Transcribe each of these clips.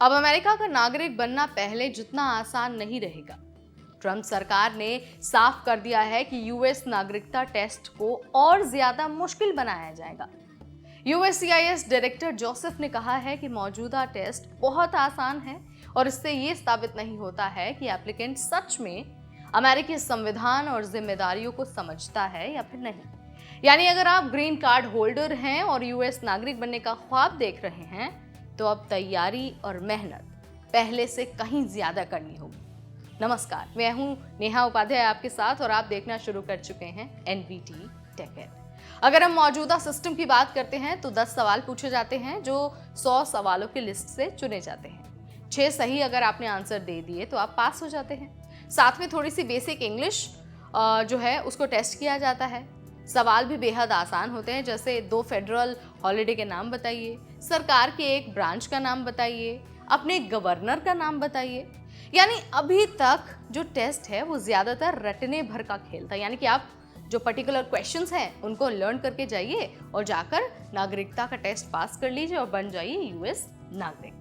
अब अमेरिका का नागरिक बनना पहले जितना आसान नहीं रहेगा। ट्रंप सरकार ने साफ कर दिया है कि यूएस नागरिकता टेस्ट को और ज्यादा मुश्किल बनाया जाएगा। यूएससीआईएस डायरेक्टर जोसेफ ने कहा है कि मौजूदा टेस्ट बहुत आसान है और इससे ये साबित नहीं होता है कि एप्लीकेंट सच में अमेरिकी संविधान और जिम्मेदारियों को समझता है या फिर नहीं। यानी अगर आप ग्रीन कार्ड होल्डर हैं और यूएस नागरिक बनने का ख्वाब देख रहे हैं तो अब तैयारी और मेहनत पहले से कहीं ज्यादा करनी होगी। नमस्कार, मैं हूं नेहा उपाध्याय आपके साथ और आप देखना शुरू कर चुके हैं एनबीटी टेक। अगर हम मौजूदा सिस्टम की बात करते हैं तो 10 सवाल पूछे जाते हैं जो 100 सवालों की लिस्ट से चुने जाते हैं। 6 सही अगर आपने आंसर दे दिए तो आप पास हो जाते हैं। साथ में थोड़ी सी बेसिक इंग्लिश जो है उसको टेस्ट किया जाता है। सवाल भी बेहद आसान होते हैं, जैसे 2 फेडरल हॉलिडे के नाम बताइए, सरकार के एक ब्रांच का नाम बताइए, अपने गवर्नर का नाम बताइए। यानी अभी तक जो टेस्ट है वो ज्यादातर रटने भर का खेल था, यानी कि आप जो पर्टिकुलर क्वेश्चंस हैं उनको लर्न करके जाइए और जाकर नागरिकता का टेस्ट पास कर लीजिए और बन जाइए यूएस नागरिक।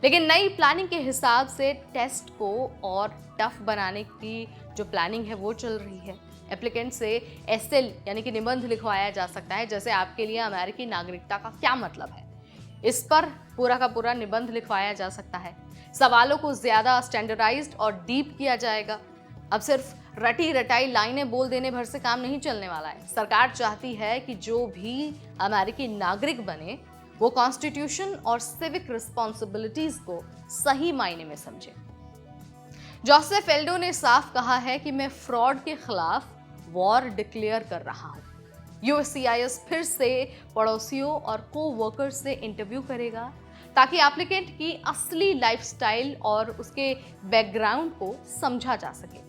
लेकिन नई प्लानिंग के हिसाब से टेस्ट को और टफ बनाने की जो प्लानिंग है वो चल रही है। एप्लीकेंट से एसएल यानी कि निबंध लिखवाया जा सकता है, जैसे आपके लिए अमेरिकी नागरिकता का क्या मतलब है, इस पर पूरा का पूरा निबंध लिखवाया जा सकता है। सवालों को ज्यादा स्टैंडर्डाइज्ड और डीप किया जाएगा। अब सिर्फ रटी रटाई लाइनें बोल देने भर से काम नहीं चलने वाला है। सरकार चाहती है कि जो भी अमेरिकी नागरिक बने वो कॉन्स्टिट्यूशन और सिविक रिस्पॉन्सिबिलिटीज को सही मायने में समझे। जोसेफ एल्डो ने साफ कहा है कि मैं फ्रॉड के खिलाफ वॉर डिक्लेयर कर रहा हूं। यूएससीआईएस फिर से पड़ोसियों और को-वर्कर्स से इंटरव्यू करेगा ताकि एप्लीकेंट की असली लाइफस्टाइल और उसके बैकग्राउंड को समझा जा सके।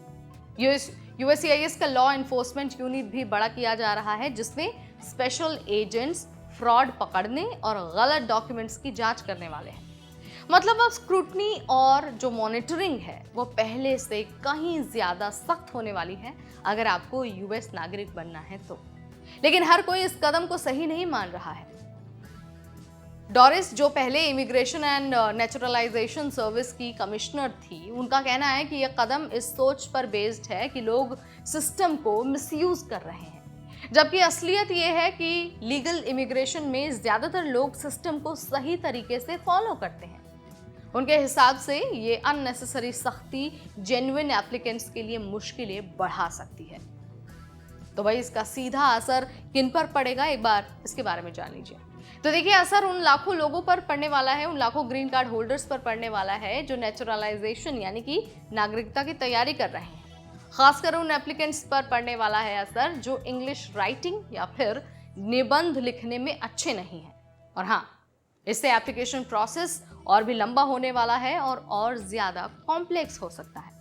यूएससीआईएस का लॉ एनफोर्समेंट यूनिट भी बड़ा किया जा रहा है, जिसमें स्पेशल एजेंट्स फ्रॉड पकड़ने और गलत डॉक्यूमेंट्स की जांच करने वाले हैं। मतलब अब स्क्रूटनी और जो मॉनिटरिंग है वो पहले से कहीं ज्यादा सख्त होने वाली है अगर आपको यूएस नागरिक बनना है तो। लेकिन हर कोई इस कदम को सही नहीं मान रहा है। डोरिस, जो पहले इमिग्रेशन एंड नेचुरलाइजेशन सर्विस की कमिश्नर थी, उनका कहना है कि यह कदम इस सोच पर बेस्ड है कि लोग सिस्टम को मिसयूज कर रहे हैं, जबकि असलियत यह है कि लीगल इमिग्रेशन में ज्यादातर लोग सिस्टम को सही तरीके से फॉलो करते हैं। उनके हिसाब से ये अननेसेसरी सख्ती जेन्युइन एप्लीकेंट्स के लिए मुश्किलें बढ़ा सकती है। तो भाई इसका सीधा असर किन पर पड़ेगा, एक बार इसके बारे में जान लीजिए। तो देखिए, असर उन लाखों लोगों पर पड़ने वाला है, उन लाखों ग्रीन कार्ड होल्डर्स पर पड़ने वाला है जो नेचुरलाइजेशन यानी कि नागरिकता की तैयारी कर रहे हैं। खासकर उन एप्लीकेंट्स पर पड़ने वाला है असर जो इंग्लिश राइटिंग या फिर निबंध लिखने में अच्छे नहीं हैं। और हाँ, इससे एप्लीकेशन प्रोसेस और भी लंबा होने वाला है और ज्यादा कॉम्प्लेक्स हो सकता है।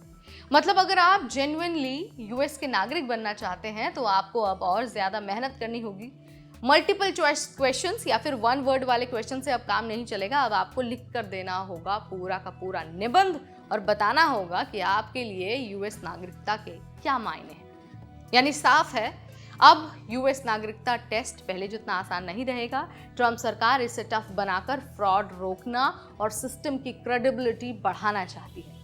मतलब अगर आप जेन्युइनली यूएस के नागरिक बनना चाहते हैं तो आपको अब और ज्यादा मेहनत करनी होगी। मल्टीपल चॉइस क्वेश्चंस या फिर 1 वर्ड वाले क्वेश्चन से अब काम नहीं चलेगा। अब आपको लिख कर देना होगा पूरा का पूरा निबंध और बताना होगा कि आपके लिए यूएस नागरिकता के क्या मायने हैं। यानी साफ है, अब यूएस नागरिकता टेस्ट पहले जितना आसान नहीं रहेगा। ट्रंप सरकार इसे टफ बनाकर फ्रॉड रोकना और सिस्टम की क्रेडिबिलिटी बढ़ाना चाहती है।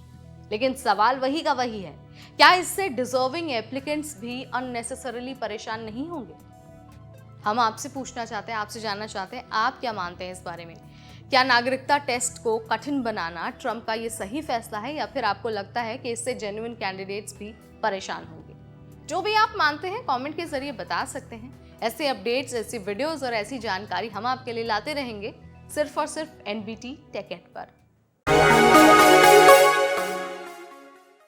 लेकिन सवाल वही का वही है, क्या इससे डिजर्विंग एप्लीकेंट्स भी अननेसेसरीली परेशान नहीं होंगे? हम आपसे पूछना चाहते हैं, आपसे जानना चाहते हैं, आप क्या मानते हैं इस बारे में? क्या नागरिकता टेस्ट को कठिन बनाना ट्रंप का ये सही फैसला है या फिर आपको लगता है कि इससे जेन्युइन कैंडिडेट्स भी परेशान होंगे? जो भी आप मानते हैं कमेंट के जरिए बता सकते हैं। ऐसे अपडेट्स, ऐसी वीडियोस और ऐसी जानकारी हम आपके लिए लाते रहेंगे सिर्फ और सिर्फ एनबीटी टेक पर।